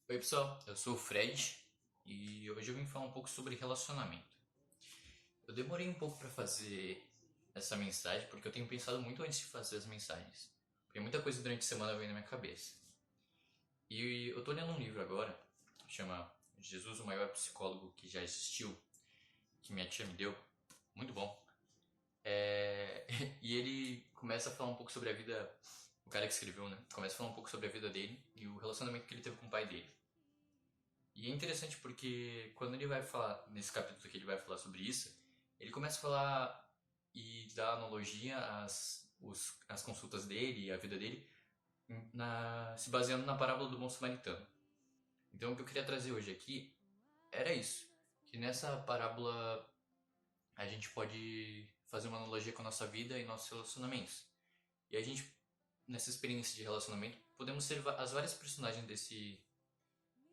Oi pessoal, eu sou o Fred e hoje eu vim falar um pouco sobre relacionamento. Eu demorei um pouco para fazer essa mensagem porque eu tenho pensado muito antes de fazer as mensagens, porque muita coisa durante a semana vem na minha cabeça. E eu tô lendo um livro agora, que chama Jesus, o maior psicólogo que já existiu, que minha tia me deu, muito bom. E ele começa a falar um pouco sobre a vida, o cara que escreveu, né? Começa a falar um pouco sobre a vida dele e o relacionamento que ele teve com o pai dele. E é interessante porque quando ele vai falar, nesse capítulo que ele vai falar sobre isso, ele começa a falar e dar analogia às consultas dele e à vida dele se baseando na parábola do bom samaritano. Então o que eu queria trazer hoje aqui era isso, que nessa parábola a gente pode fazer uma analogia com a nossa vida e nossos relacionamentos. E a gente, nessa experiência de relacionamento, podemos ser as várias personagens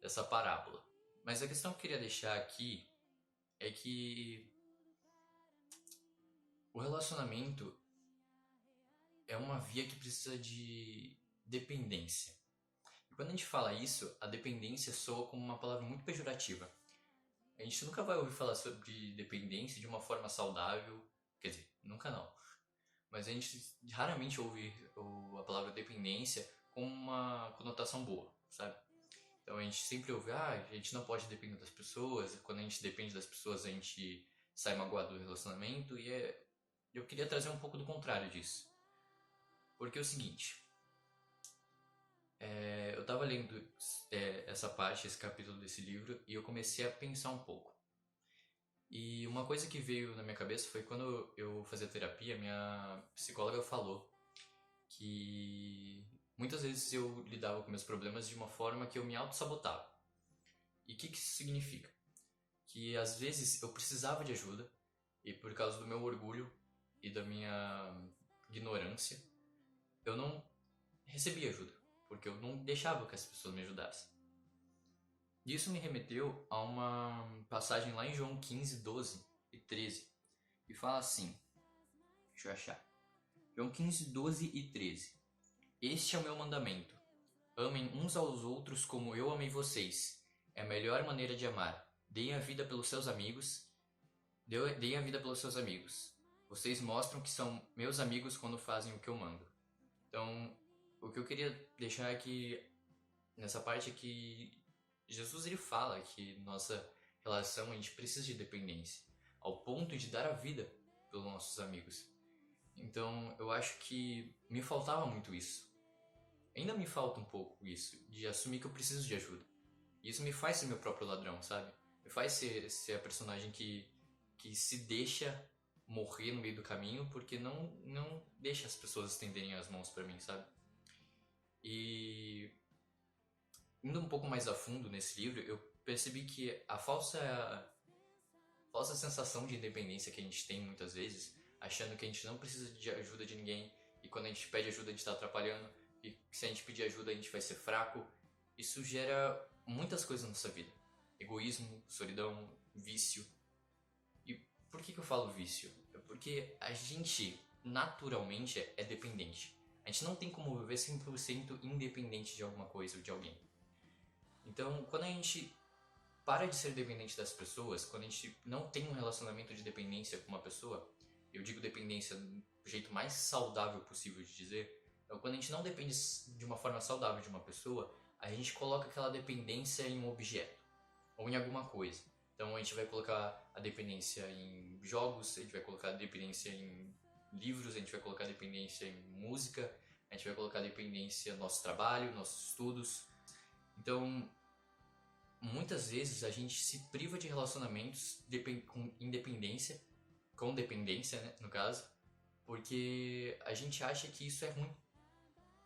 dessa parábola. Mas a questão que eu queria deixar aqui é que o relacionamento é uma via que precisa de dependência. E quando a gente fala isso, a dependência soa como uma palavra muito pejorativa. A gente nunca vai ouvir falar sobre dependência de uma forma saudável, quer dizer, nunca não. Mas a gente raramente ouve a palavra dependência com uma conotação boa, sabe? Então a gente sempre ouve, a gente não pode depender das pessoas, quando a gente depende das pessoas a gente sai magoado do relacionamento eu queria trazer um pouco do contrário disso. Porque é o seguinte, eu tava lendo essa parte, esse capítulo desse livro, e eu comecei a pensar um pouco. E uma coisa que veio na minha cabeça foi quando eu fazia terapia, minha psicóloga falou que muitas vezes eu lidava com meus problemas de uma forma que eu me auto-sabotava. E o que isso significa? Que às vezes eu precisava de ajuda, e por causa do meu orgulho e da minha ignorância, eu não recebia ajuda, porque eu não deixava que as pessoas me ajudassem. Isso me remeteu a uma passagem lá em João 15, 12 e 13, que fala assim, deixa eu achar, João 15, 12 e 13. Este é o meu mandamento, amem uns aos outros como eu amei vocês. É a melhor maneira de amar. Deem a vida pelos seus amigos, deem a vida pelos seus amigos. Vocês mostram que são meus amigos quando fazem o que eu mando. Então, o que eu queria deixar aqui nessa parte é que Jesus ele fala que nossa relação a gente precisa de dependência, ao ponto de dar a vida pelos nossos amigos. Então, eu acho que me faltava muito isso. Ainda me falta um pouco isso, de assumir que eu preciso de ajuda. E isso me faz ser meu próprio ladrão, sabe? Me faz ser a personagem que se deixa morrer no meio do caminho porque não deixa as pessoas estenderem as mãos pra mim, sabe? E indo um pouco mais a fundo nesse livro, eu percebi que a falsa sensação de independência que a gente tem muitas vezes, achando que a gente não precisa de ajuda de ninguém e quando a gente pede ajuda a gente está atrapalhando e se a gente pedir ajuda a gente vai ser fraco, isso gera muitas coisas na nossa vida. Egoísmo, solidão, vício. E por que eu falo vício? É porque a gente naturalmente é dependente. A gente não tem como viver 100% independente de alguma coisa ou de alguém. Então, quando a gente para de ser dependente das pessoas, quando a gente não tem um relacionamento de dependência com uma pessoa, eu digo dependência do jeito mais saudável possível de dizer, então quando a gente não depende de uma forma saudável de uma pessoa, a gente coloca aquela dependência em um objeto ou em alguma coisa. Então a gente vai colocar a dependência em jogos, a gente vai colocar a dependência em livros, a gente vai colocar a dependência em música, a gente vai colocar a dependência no nosso trabalho, nossos estudos. Então, muitas vezes a gente se priva de relacionamentos com independência, com dependência, né, no caso, porque a gente acha que isso é ruim,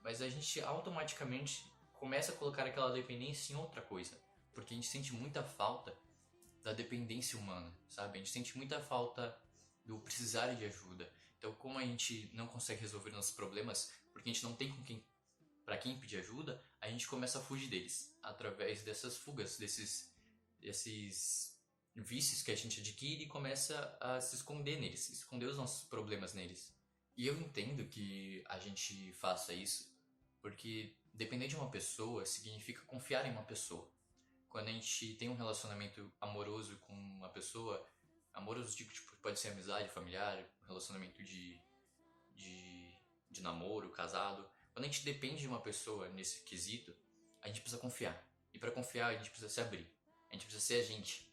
mas a gente automaticamente começa a colocar aquela dependência em outra coisa, porque a gente sente muita falta da dependência humana, sabe? A gente sente muita falta do precisar de ajuda. Então, como a gente não consegue resolver nossos problemas, porque a gente não tem com quem para quem pedir ajuda, a gente começa a fugir deles através dessas fugas, desses vícios que a gente adquire e começa a se esconder neles, esconder os nossos problemas neles. E eu entendo que a gente faça isso porque depender de uma pessoa significa confiar em uma pessoa. Quando a gente tem um relacionamento amoroso com uma pessoa, amoroso tipo, pode ser amizade, familiar, relacionamento de, de namoro, casado. Quando a gente depende de uma pessoa nesse quesito, a gente precisa confiar. E para confiar, a gente precisa se abrir. A gente precisa ser a gente.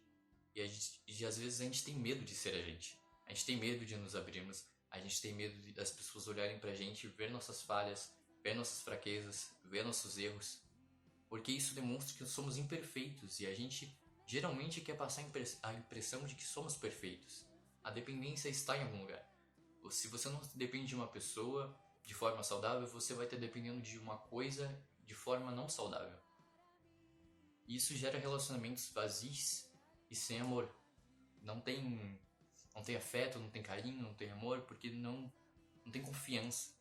E às vezes a gente tem medo de ser a gente. A gente tem medo de nos abrirmos. A gente tem medo das pessoas olharem pra gente, ver nossas falhas, ver nossas fraquezas, ver nossos erros. Porque isso demonstra que somos imperfeitos e a gente geralmente quer passar a impressão de que somos perfeitos. A dependência está em algum lugar. Se você não depende de uma pessoa de forma saudável, você vai estar dependendo de uma coisa de forma não saudável. E isso gera relacionamentos vazios e sem amor. Não tem afeto, não tem carinho, não tem amor, porque não tem confiança.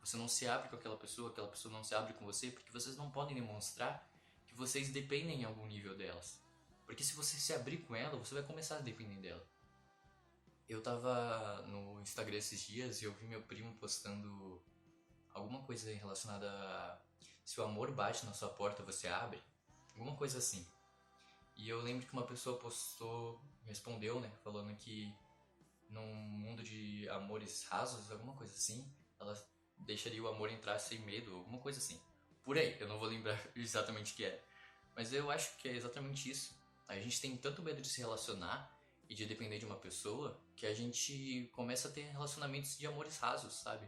Você não se abre com aquela pessoa não se abre com você, porque vocês não podem demonstrar que vocês dependem em algum nível delas. Porque se você se abrir com ela, você vai começar a depender dela. Eu tava no Instagram esses dias e eu vi meu primo postando alguma coisa relacionada a se o amor bate na sua porta, você abre. Alguma coisa assim. E eu lembro que uma pessoa respondeu, né, falando que num mundo de amores rasos, alguma coisa assim, ela deixaria o amor entrar sem medo, alguma coisa assim. Por aí, eu não vou lembrar exatamente o que é. Mas eu acho que é exatamente isso. A gente tem tanto medo de se relacionar e de depender de uma pessoa que a gente começa a ter relacionamentos de amores rasos, sabe?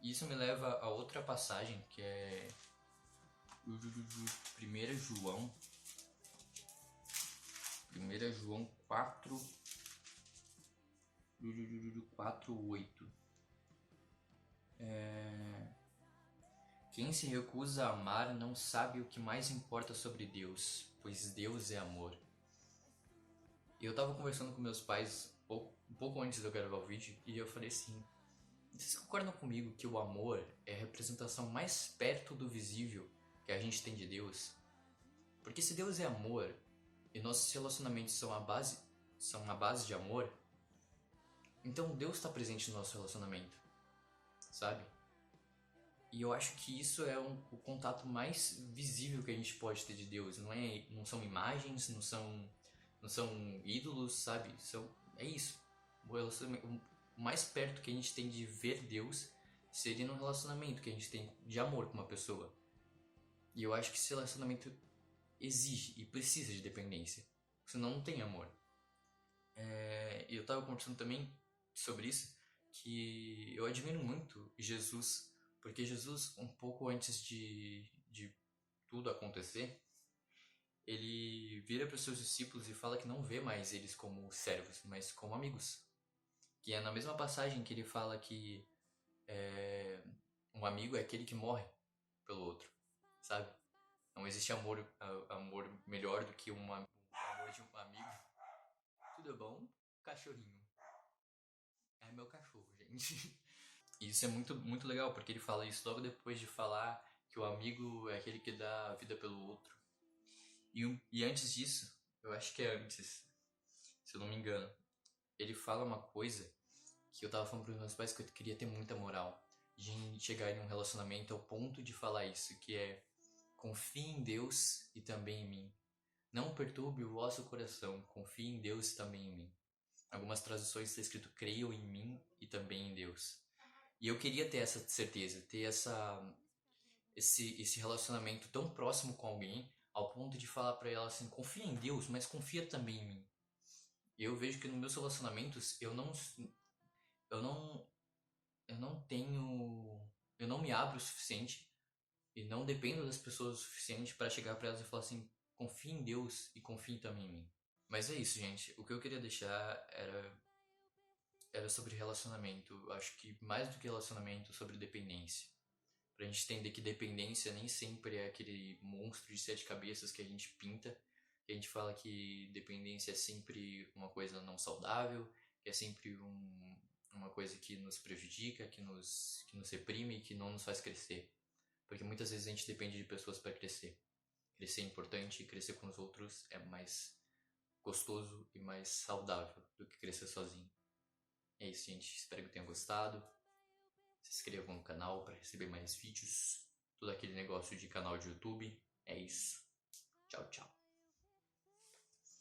E isso me leva a outra passagem que é 1 João 1 João 4:8. Quem se recusa a amar não sabe o que mais importa sobre Deus, pois Deus é amor. Eu tava conversando com meus pais um pouco antes de eu gravar o vídeo e eu falei assim: vocês concordam comigo que o amor é a representação mais perto do visível que a gente tem de Deus? Porque se Deus é amor e nossos relacionamentos são a base de amor, então Deus está presente no nosso relacionamento, sabe? E eu acho que isso é o contato mais visível que a gente pode ter de Deus. Não são imagens, não são ídolos, sabe? É isso. O mais perto que a gente tem de ver Deus seria no relacionamento que a gente tem de amor com uma pessoa. E eu acho que esse relacionamento exige e precisa de dependência. Senão não tem amor. E eu tava conversando também sobre isso, que eu admiro muito Jesus, porque Jesus, um pouco antes de tudo acontecer, ele vira para os seus discípulos e fala que não vê mais eles como servos, mas como amigos. Que é na mesma passagem que ele fala que um amigo é aquele que morre pelo outro, sabe? Não existe amor melhor do que o amor de um amigo. Tudo bom, cachorrinho? É meu cachorro, gente. E isso é muito, muito legal, porque ele fala isso logo depois de falar que o amigo é aquele que dá a vida pelo outro. E antes disso, eu acho que é antes, se eu não me engano, ele fala uma coisa que eu tava falando pros meus pais que eu queria ter muita moral. De chegar em um relacionamento ao ponto de falar isso, que é: confie em Deus e também em mim. Não perturbe o vosso coração, confie em Deus e também em mim. Algumas traduções está escrito: creiam em mim e também em Deus. E eu queria ter essa certeza, ter esse relacionamento tão próximo com alguém, ao ponto de falar pra ela assim: confia em Deus, mas confia também em mim. E eu vejo que nos meus relacionamentos eu não, eu não tenho, eu não me abro o suficiente e não dependo das pessoas o suficiente para chegar pra elas e falar assim: confia em Deus e confie também em mim. Mas é isso, gente. O que eu queria deixar era sobre relacionamento. Eu acho que mais do que relacionamento, sobre dependência. Pra gente entender que dependência nem sempre é aquele monstro de sete cabeças que a gente pinta. Que a gente fala que dependência é sempre uma coisa não saudável, que é sempre uma coisa que nos prejudica, que nos reprime e que não nos faz crescer. Porque muitas vezes a gente depende de pessoas para crescer. Crescer é importante e crescer com os outros é mais gostoso e mais saudável do que crescer sozinho. É isso, gente. Espero que tenham gostado. Se inscrevam no canal para receber mais vídeos. todo aquele negócio de canal de YouTube. É isso.